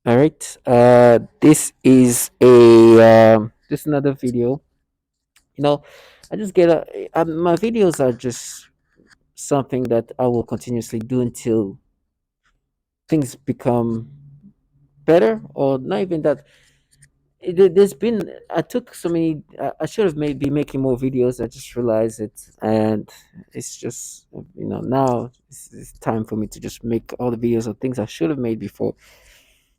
All right. This is just another video. You know, I just get my videos are just something that I will continuously do until things become better, or not even that. There's been I took so many. I should have made be making more videos. I just realized it, and it's just now it's time for me to just make all the videos of things I should have made before.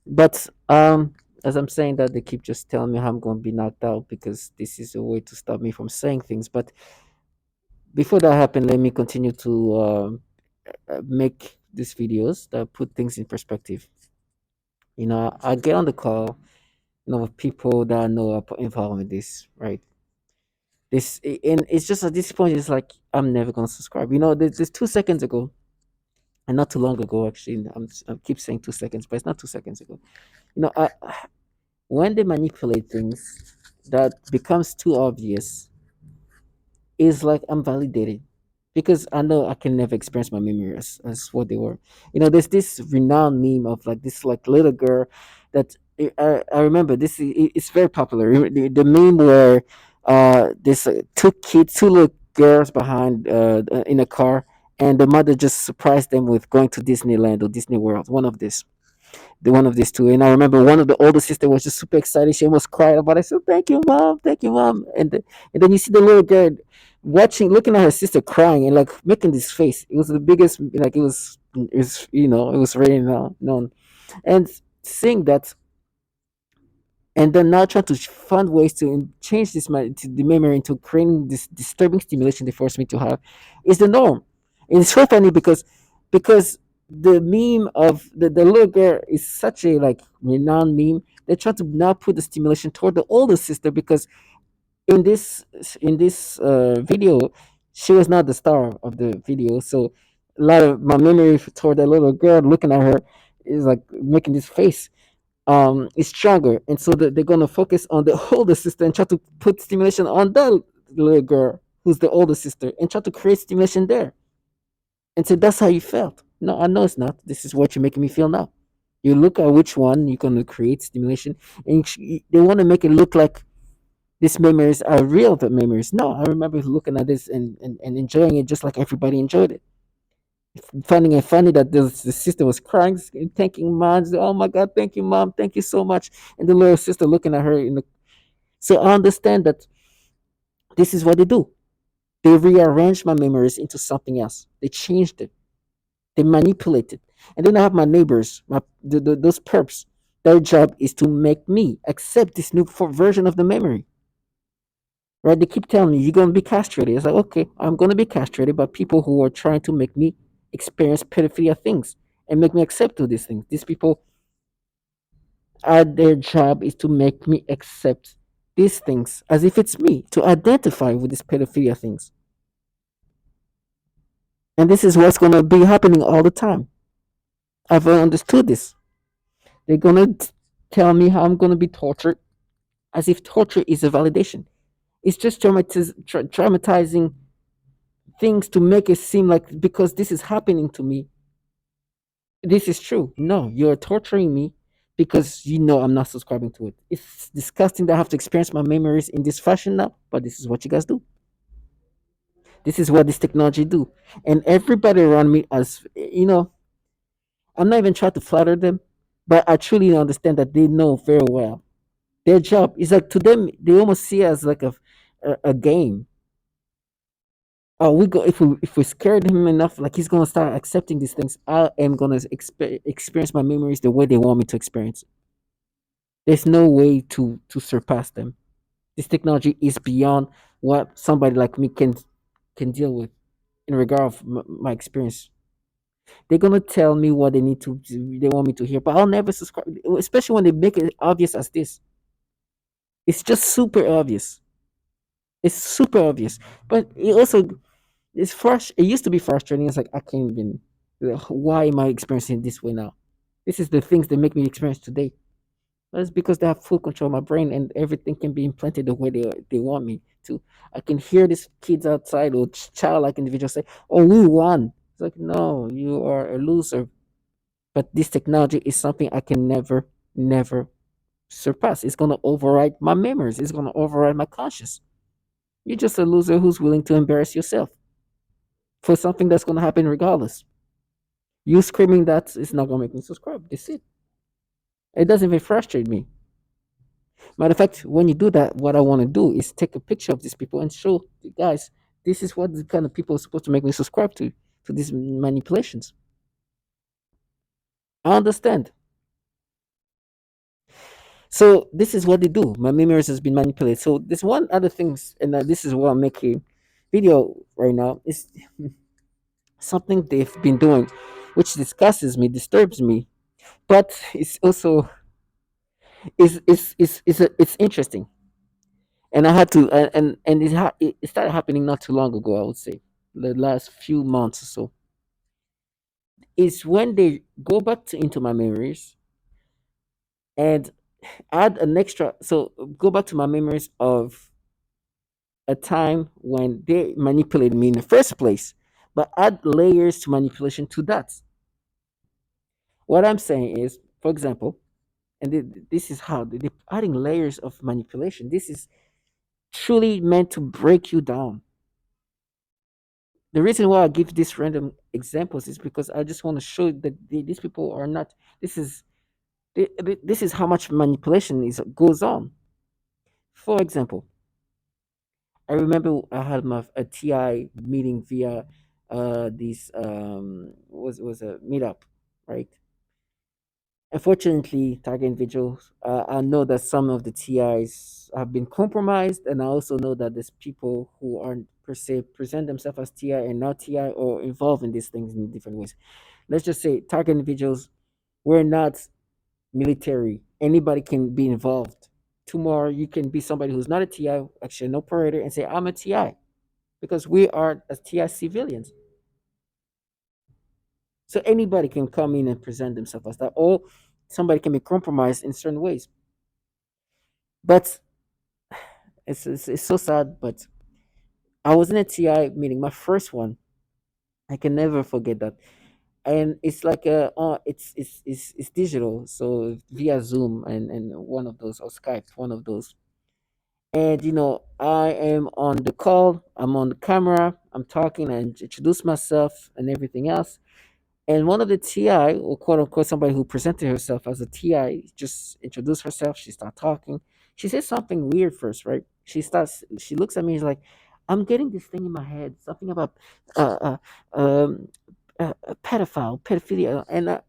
But as I'm saying that, they keep just telling me how I'm going to be knocked out because this is a way to stop me from saying things. But before that happened, let me continue to make these videos that put things in perspective. I get on the call, with people that I know are involved in this, right? And it's just at this point, it's like I'm never gonna subscribe. There's 2 seconds ago, and not too long ago, actually. I keep saying 2 seconds, but it's not 2 seconds ago. I when they manipulate things that becomes too obvious, is like I'm validated because I know I can never experience my memory as what they were. There's this renowned meme of like this like little girl that I remember this. It's very popular. The meme where this two little girls behind in a car, and the mother just surprised them with going to Disneyland or Disney World. One of these two. And I remember one of the older sister was just super excited. She almost cried about it. I said, thank you, mom." And then you see the little girl looking at her sister crying and like making this face. It was the biggest, like it was really known. And seeing that, and then now trying to find ways to change to the memory into creating this disturbing stimulation they force me to have is the norm. And it's so funny because the meme of the little girl is such a like renowned meme. They try to now put the stimulation toward the older sister because in this video, she was not the star of the video. So a lot of my memory toward that little girl looking at her is like making this face is stronger, and so they're gonna focus on the older sister and try to put stimulation on the little girl who's the older sister and try to create stimulation there. And so that's how you felt. No, I know it's not. This is what you're making me feel now. You look at which one you're gonna create stimulation, and they want to make it look like these memories are real. The memories. No, I remember looking at this and enjoying it just like everybody enjoyed it. Finding it funny that the sister was crying, thanking mom. Oh my God, thank you, mom, thank you so much. And the little sister looking at her so I understand that this is what they do. They rearrange my memories into something else. They changed it. They manipulate it. And then I have my neighbors, those perps. Their job is to make me accept this new version of the memory. Right? They keep telling me you're gonna be castrated. It's like, okay, I'm gonna be castrated by people who are trying to make me experience pedophilia things and make me accept all these things. These people their job is to make me accept these things as if it's me, to identify with these pedophilia things. And this is what's gonna be happening all the time. I've understood this. They're gonna tell me how I'm gonna be tortured as if torture is a validation. It's just traumatizing things to make it seem like because this is happening to me, this is true. No, you're torturing me because you know I'm not subscribing to it. It's disgusting that I have to experience my memories in this fashion now, but this is what you guys do. This is what this technology do. And everybody around me, I'm not even trying to flatter them, but I truly understand that they know very well. Their job is like to them, they almost see it as like a game. Oh, we go if we scared him enough, like he's gonna start accepting these things. I am gonna experience my memories the way they want me to experience. There's no way to surpass them. This technology is beyond what somebody like me can deal with in regard of my experience. They're gonna tell me what they want me to hear, but I'll never subscribe. Especially when they make it obvious as this. It's just super obvious. It's super obvious, but it used to be frustrating. It's like I can't even. Why am I experiencing it this way now? This is the things that make me experience today. That's because they have full control of my brain and everything can be implanted the way they want me to. I can hear these kids outside or childlike individuals say, "Oh, we won." It's like, no, you are a loser. But this technology is something I can never never surpass. It's gonna override my memories. It's gonna override my conscious. You're just a loser who's willing to embarrass yourself for something that's gonna happen regardless. You screaming that is not gonna make me subscribe. That's it. It doesn't even frustrate me. Matter of fact, when you do that, what I want to do is take a picture of these people and show the guys this is what the kind of people are supposed to make me subscribe to these manipulations. I understand. So this is what they do. My memories has been manipulated. So there's one other things, and this is what I'm making video right now. Is something they've been doing, which disgusts me, disturbs me, but it's also it's interesting. And I had to, and it started happening not too long ago. I would say the last few months or so. Is when they go back into my memories and add an extra. So go back to my memories of a time when they manipulated me in the first place, but add layers to manipulation to that. What I'm saying is, for example, and this is how they're adding layers of manipulation. This is truly meant to break you down. The reason why I give these random examples is because I just want to show that these people are not. This is this is how much manipulation is goes on. For example, I remember I had a TI meeting via this was a meetup, right? Unfortunately, target individuals. I know that some of the TIs have been compromised, and I also know that there's people who aren't per se present themselves as TI and not TI or involved in these things in different ways. Let's just say target individuals were not military. Anybody can be involved. Tomorrow, you can be somebody who's not a TI, actually an operator, and say, I'm a TI, because we are as TI civilians. So anybody can come in and present themselves as that, or somebody can be compromised in certain ways. But it's so sad. But I was in a TI meeting, my first one. I can never forget that. And it's like it's digital, so via Zoom and one of those, or Skype, one of those. And I am on the call, I'm on the camera, I'm talking and introduce myself and everything else. And one of the TI, or quote unquote somebody who presented herself as a TI, just introduced herself. She started talking. She said something weird first, right? She looks at me, she's like, I'm getting this thing in my head, something about uh, uh, um, pedophile, pedophilia. And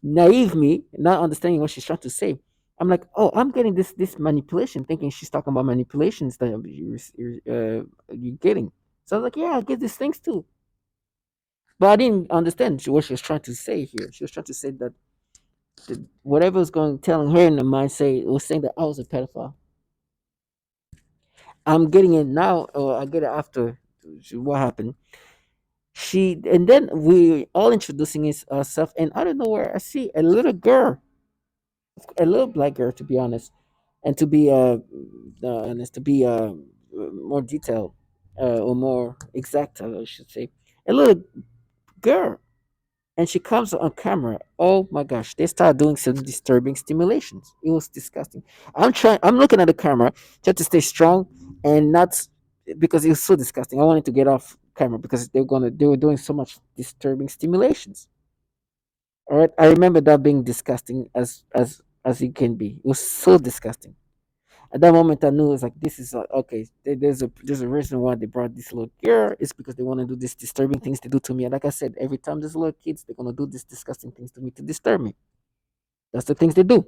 naive me, not understanding what she's trying to say. I'm like, oh, I'm getting this manipulation, thinking she's talking about manipulations that you're getting. So I was like, yeah, I get these things too. But I didn't understand what she was trying to say here. She was trying to say that whatever was going telling her in the mind was saying that I was a pedophile. I'm getting it now, or I get it after what happened. And then we all introducing ourselves, and out of nowhere, I see a little girl, a little black girl, to be honest, and to be honest, to be more detailed, or more exact, I should say, a little girl. And she comes on camera. Oh my gosh, they start doing some disturbing stimulations. It was disgusting. I'm looking at the camera, trying to stay strong and not, because it was so disgusting. I wanted to get off camera because they were doing so much disturbing stimulations. All right. I remember that being disgusting as it can be. It was so disgusting. At that moment, I knew it was like, this is okay. There's a reason why they brought this little girl. It's because they want to do these disturbing things to do to me. And like I said, every time there's little kids, they're gonna do these disgusting things to me to disturb me. That's the things they do.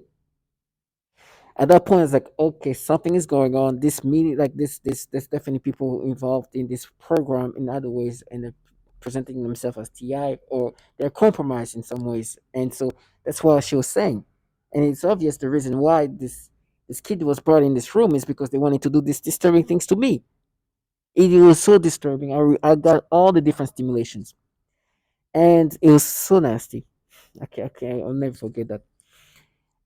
At that point, it's like, okay, something is going on. This meeting, like there's definitely people involved in this program in other ways, and they're presenting themselves as TI, or they're compromised in some ways. And so that's what she was saying. And it's obvious the reason why this kid was brought in this room is because they wanted to do these disturbing things to me. It was so disturbing. I got all the different stimulations, and it was so nasty. Okay, I'll never forget that.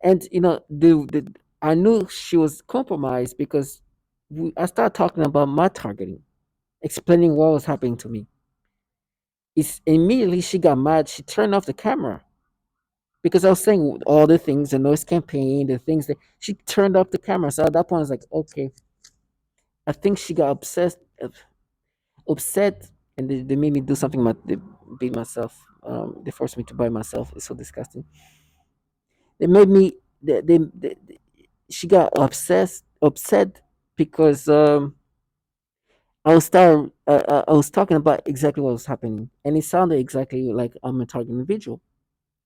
And the I knew she was compromised because I started talking about my targeting, explaining what was happening to me. It's immediately she got mad. She turned off the camera. because I was saying all the things, the noise campaign, the things that she turned up the camera. So at that point, I was like, okay, I think she got upset, and they made me do something. They beat myself. They forced me to buy myself. It's so disgusting. They made me. She got upset because I was talking about exactly what was happening, and it sounded exactly like I'm a target individual.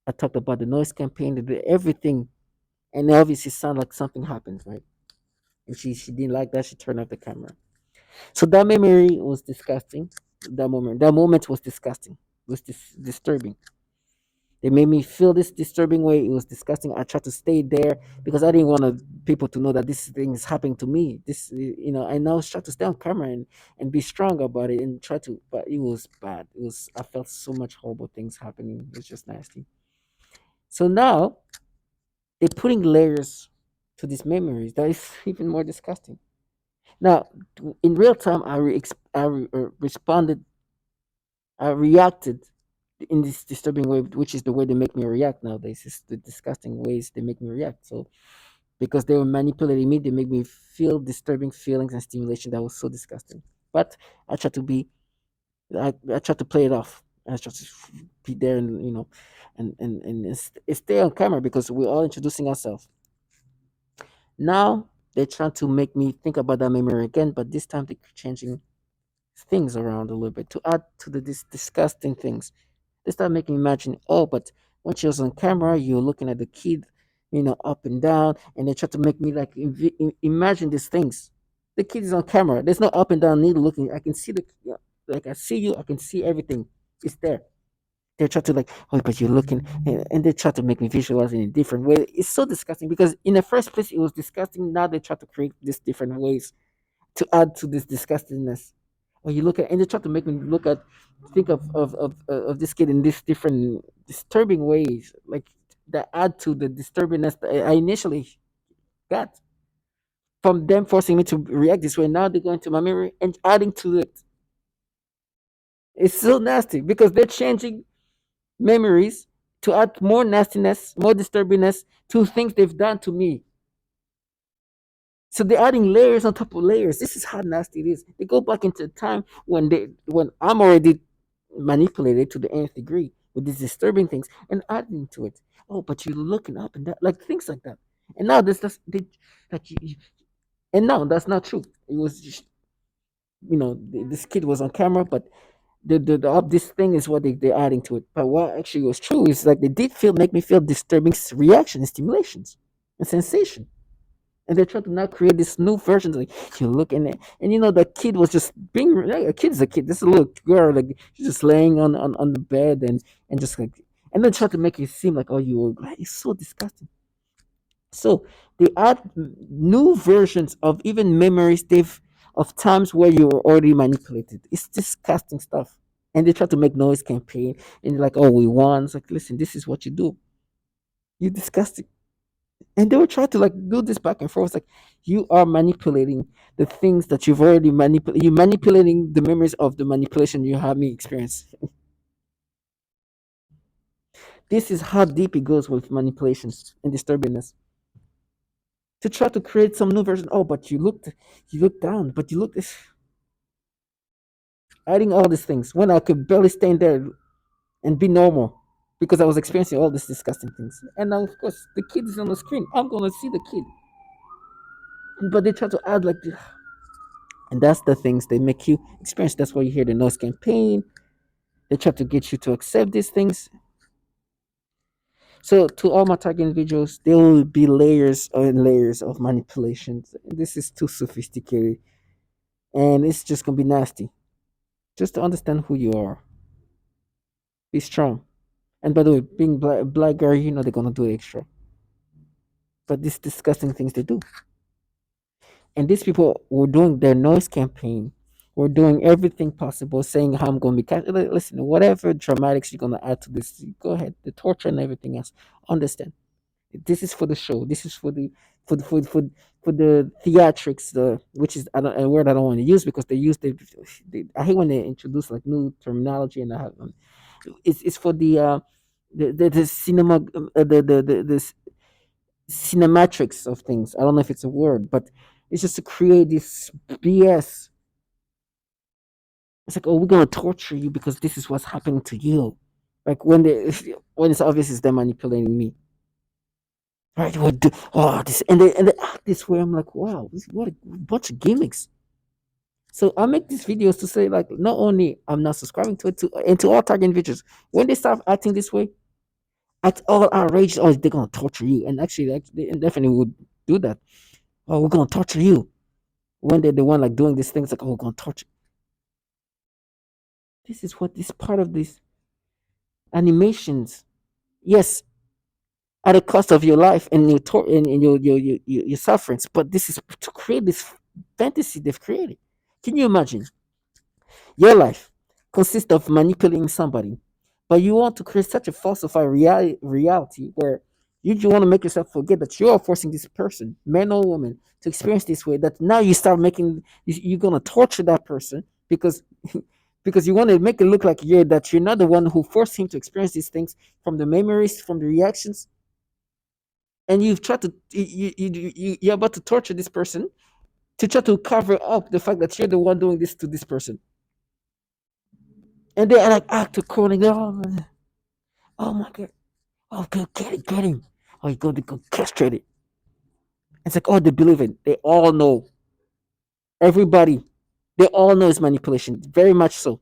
I talked about the noise campaign, everything, and it obviously sounded like something happened, right? And she didn't like that. She turned off the camera. So that memory was disgusting. That moment was disgusting. It was disturbing. They made me feel this disturbing way. It was disgusting. I tried to stay there because I didn't want people to know that this thing is happening to me. And I was trying to stay on camera and be strong about it and try to, but it was bad. I felt so much horrible things happening. It was just nasty. So now they're putting layers to these memories that is even more disgusting. Now, in real time, responded, I reacted in this disturbing way, which is the way they make me react nowadays. It's the disgusting ways they make me react. So, because they were manipulating me, they make me feel disturbing feelings and stimulation that was so disgusting. But I try to be, I try to play it off. I try to be there and, stay on camera because we're all introducing ourselves. Now, they're trying to make me think about that memory again, but this time they're changing things around a little bit to add to these disgusting things. They start making me imagine, oh, but when she was on camera, you're looking at the kid, up and down, and they try to make me like imagine these things. The kid is on camera. There's no up and down need looking. I can see like I see you. I can see everything. It's there. They try to like, oh, but you're looking, and they try to make me visualize in a different way. It's so disgusting because in the first place it was disgusting. Now they try to create these different ways to add to this disgustingness. Or you look at, and they try to make me think of this kid in these different disturbing ways, like that add to the disturbingness that I initially got from them forcing me to react this way. Now they're going to my memory and adding to it. It's so nasty because they're changing memories to add more nastiness, more disturbingness to things they've done to me. So they're adding layers on top of layers. This is how nasty it is. They go back into a time when I'm already manipulated to the nth degree with these disturbing things and adding to it. Oh, but you're looking up and down, like things like that. And now like and now that's not true. It was just, this kid was on camera, but this thing is what they're adding to it. But what actually was true is like they did make me feel disturbing reactions, stimulations, and sensation. And they're trying to now create this new version. Like you look in it, and the kid was just being like, a kid's a kid. This is a little girl, like she's just laying on the bed and just like, and then try to make it seem like, oh, you were like, it's so disgusting. So they add new versions of even memories they've of times where you were already manipulated. It's disgusting stuff. And they try to make noise campaign and like, oh, we won. It's like, listen, this is what you do. You disgusting. And they were trying to like do this back and forth. Like you are manipulating the things that you've already manipulated. You're manipulating the memories of the manipulation you have me experience. This is how deep it goes with manipulations and disturbingness. To try to create some new version. Oh, but you looked down, but you looked this, adding all these things when I could barely stand there and be normal because I was experiencing all these disgusting things. And now, of course, the kid is on the screen. I'm gonna see the kid, but they try to add like, and that's the things they make you experience. That's why you hear the noise campaign. They try to get you to accept these things. So, to all my target individuals, there will be layers and layers of manipulations. This is too sophisticated, and it's just gonna be nasty. Just to understand who you are, be strong. And by the way, being black girl, they're gonna do extra. But these disgusting things they do, and these people were doing their noise campaign. We're doing everything possible, saying how I'm going to be. Listen, whatever dramatics you're going to add to this, go ahead. The torture and everything else. Understand? This is for the show. This is for the theatrics. Which is a word I don't want to use because I hate when they introduce like new terminology and I have it's for the the cinema, the cinematrix of things. I don't know if it's a word, but it's just to create this BS. It's like, oh, we're gonna torture you because this is what's happening to you. Like when they when it's obvious it's them manipulating me. Right? What do, oh this and they act this way. I'm like, wow, what a bunch of gimmicks. So I make these videos to say like not only I'm not subscribing to it to and to all target individuals, when they start acting this way, act all outraged, oh they're gonna torture you. And actually they definitely would do that. Oh, we're gonna torture you. When they're the one like doing these things, like, oh, we're gonna torture. This is what this part of these animations. Yes, at the cost of your life and your sufferings. But this is to create this fantasy they've created. Can you imagine? Your life consists of manipulating somebody, but you want to create such a falsified reality where you want to make yourself forget that you are forcing this person, man or woman, to experience this way. That now you start making you're gonna torture that person because because you want to make it look like you're not the one who forced him to experience these things from the memories, from the reactions, and you've tried to you're about to torture this person to try to cover up the fact that you're the one doing this to this person, and they are like act according. Oh my god, oh go get him, oh you go to go castrate it. It's like, oh, they believe it, they all know, everybody, they all know it's manipulation, very much so.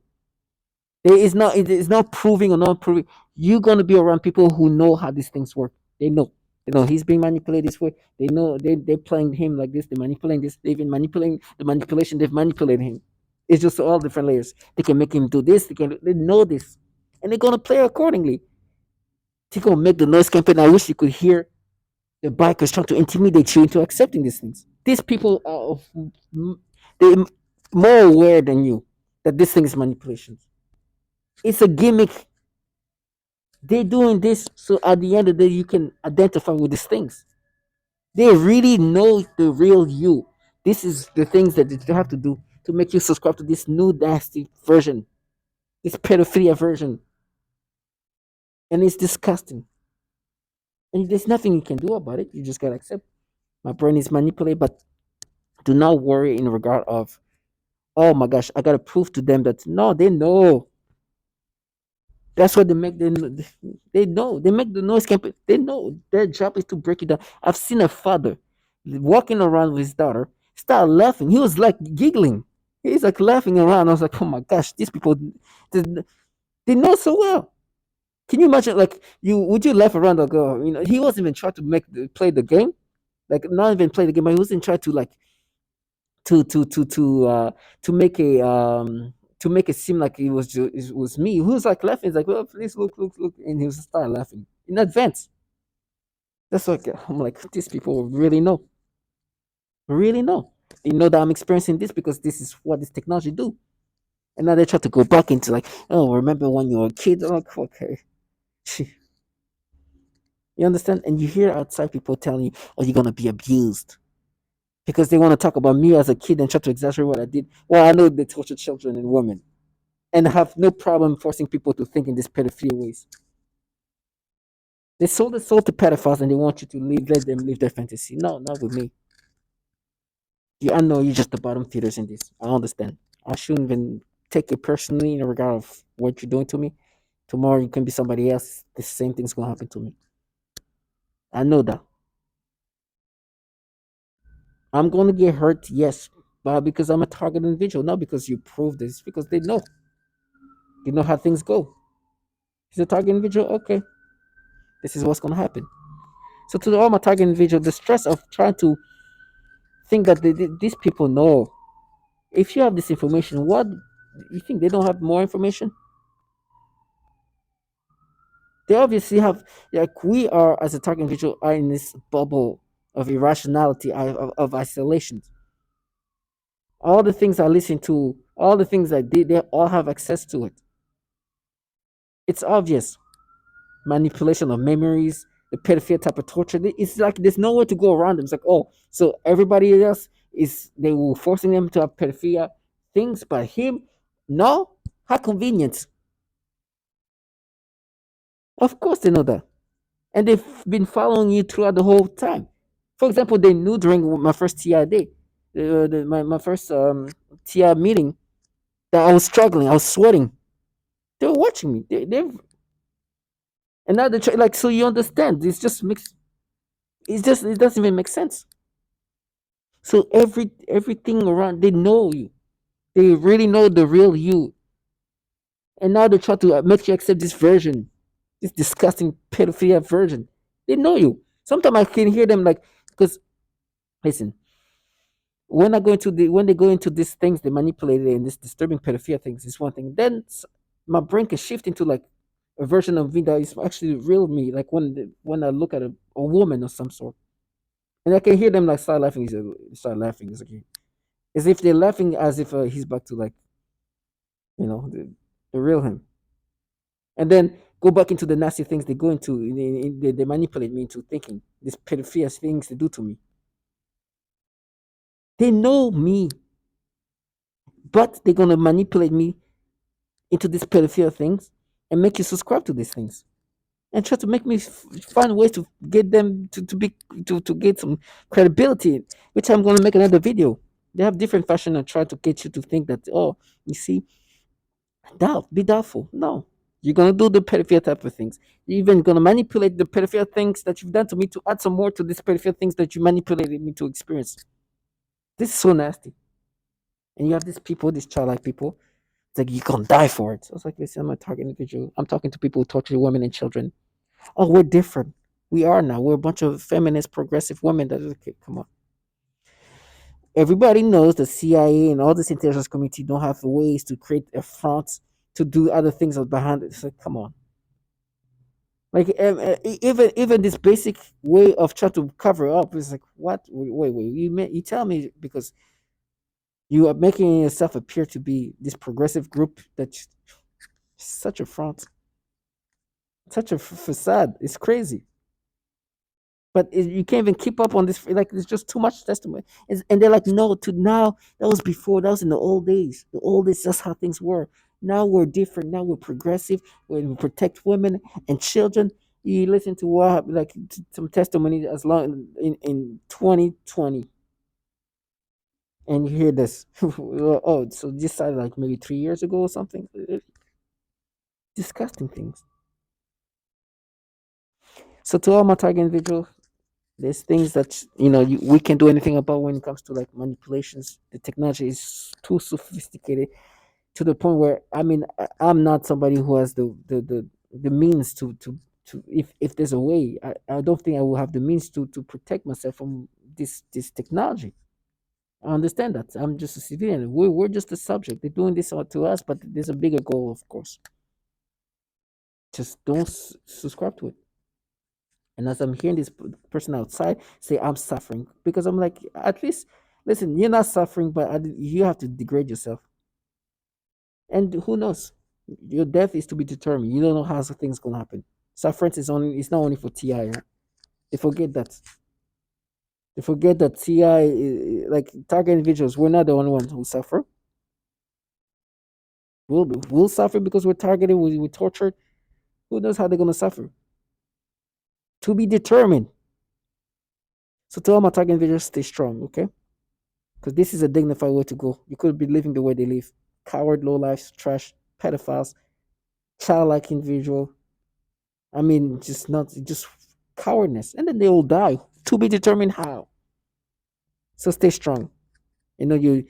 There is not, it is not proving or not proving. You're gonna be around people who know how these things work. They know. They know he's being manipulated this way. They know they're playing him like this. They're manipulating this. They've been manipulating the manipulation. They've manipulated him. It's just all different layers. They can make him do this. They know this, and they're gonna play accordingly. They're gonna make the noise campaign. I wish you could hear the bikers trying to intimidate you into accepting these things. These people are they more aware than you that this thing is manipulation. It's a gimmick. They're doing this so at the end of the day you can identify with these things. They really know the real you. This is the things that they have to do to make you subscribe to this new nasty version, this pedophilia version, and it's disgusting. And there's nothing you can do about it. You just gotta accept. My brain is manipulated, but do not worry in regard of, oh my gosh, I gotta prove to them that no, they know. That's what they make. They know. They make the noise campaign. They know their job is to break it down. I've seen a father walking around with his daughter, start laughing. He was like giggling. He's like laughing around. I was like, oh my gosh, these people, they, they know so well. Can you imagine? Like, you would you laugh around like, oh, he wasn't even trying to play the game, like not even play the game, but he wasn't trying to like to to to to uh to make a to make it seem like it was me who was like laughing. He's like, well, please look, and he was start laughing in advance. That's like, I'm like, these people really know. They know that I'm experiencing this because this is what this technology do. And now they try to go back into like, oh, remember when you were a kid? I'm like, okay, you understand? And you hear outside people telling you, oh, you're gonna be abused because they want to talk about me as a kid and try to exaggerate what I did. Well, I know they torture children and women and have no problem forcing people to think in these pedophilia ways. They sold the soul to pedophiles and they want you to let them live their fantasy. No, not with me. I know you're just the bottom feeders in this. I understand. I shouldn't even take it personally in regard of what you're doing to me. Tomorrow you can be somebody else. The same thing's gonna happen to me. I know that. I'm gonna get hurt, yes, but because I'm a target individual, not because you prove this, because they know. They know how things go. He's a target individual, okay. This is what's gonna happen. So to all my target individual, the stress of trying to think that these people know. If you have this information, what you think they don't have more information? They obviously have. Like we are as a target individual are in this bubble of irrationality, of isolation. All the things I listen to, all the things that they all have access to it. It's obvious. Manipulation of memories, the pedophilia type of torture. It's like there's nowhere to go around them. It's like, oh, so everybody else is they were forcing them to have pedophilia things, but him, no? How convenient. Of course they know that. And they've been following you throughout the whole time. For example, they knew during my first TI day, my first TI meeting, that I was struggling, I was sweating. They were watching me. And now they try, like, so you understand. It's just makes it's just it doesn't even make sense. So everything around, they know you. They really know the real you. And now they try to make you accept this version, this disgusting pedophilia version. They know you. Sometimes I can hear them like, because listen, when they go into these things, they manipulate it and this disturbing pedophilia things is one thing. Then my brain can shift into like a version of me that is actually real me. Like when I look at a woman of some sort, and I can hear them like start laughing. Start laughing. It's like as if they're laughing as if he's back to like the real him, and then go back into the nasty things they go into. They manipulate me into thinking these pedophilia things they do to me. They know me, but they're gonna manipulate me into these pedophilia things and make you subscribe to these things and try to make me find ways to get them to get some credibility, which I'm going to make another video. They have different fashion and try to get you to think that, oh, you see, be doubtful. No, you're going to do the pedophilia type of things. You're even going to manipulate the pedophilia things that you've done to me to add some more to these pedophilia things that you manipulated me to experience. This is so nasty. And you have these people, these childlike people. It's like you can die for it. So I was like, listen, I'm a target individual. I'm talking to people who torture women and children. Oh, we're different. We are now. We're a bunch of feminist, progressive women. That okay, come on. Everybody knows the CIA and all this intelligence community don't have ways to create a front to do other things behind it. It's like, come on. Like even this basic way of trying to cover up is like, what? Wait. You tell me because you are making yourself appear to be this progressive group that's such a front, such a facade. It's crazy. But you can't even keep up on this. Like there's just too much testimony, and they're like, no, to now that was before. That was in the old days. The old days, that's how things were. Now we're different. Now we're progressive. We protect women and children. You listen to what like some testimony as long in 2020, and you hear this. Oh, so this started like maybe 3 years ago or something. Disgusting things. So to all my target individuals, there's things that we can't do anything about when it comes to like manipulations. The technology is too sophisticated to the point where I'm not somebody who has the means to if there's a way. I don't think I will have the means to protect myself from this technology. I understand that. I'm just a civilian. We're just a subject. They're doing this to us, but there's a bigger goal, of course. Just don't subscribe to it. And as I'm hearing this person outside say, I'm suffering, because I'm like, at least, listen, you're not suffering, but you have to degrade yourself. And who knows? Your death is to be determined. You don't know how things going to happen. Suffering is only, it's not only for TI. Right? They forget that. They forget that TI, like target individuals, we're not the only ones who suffer. We'll suffer because we're targeted, we're tortured. Who knows how they're going to suffer? To be determined. So to all my target individuals, stay strong, okay? Because this is a dignified way to go. You could be living the way they live. Coward, low life, trash, pedophiles, childlike individual. I mean, just cowardness. And then they will die. To be determined how. So stay strong. You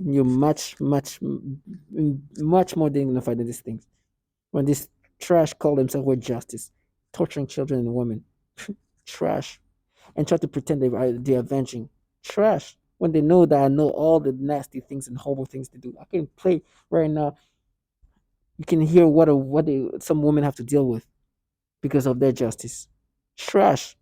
you're much more dignified than these things. When this trash call themselves with justice, torturing children and women. Trash. And try to pretend they're avenging. Trash. When they know that I know all the nasty things and horrible things they do. I can play right now. You can hear what some women have to deal with because of their justice. Trash.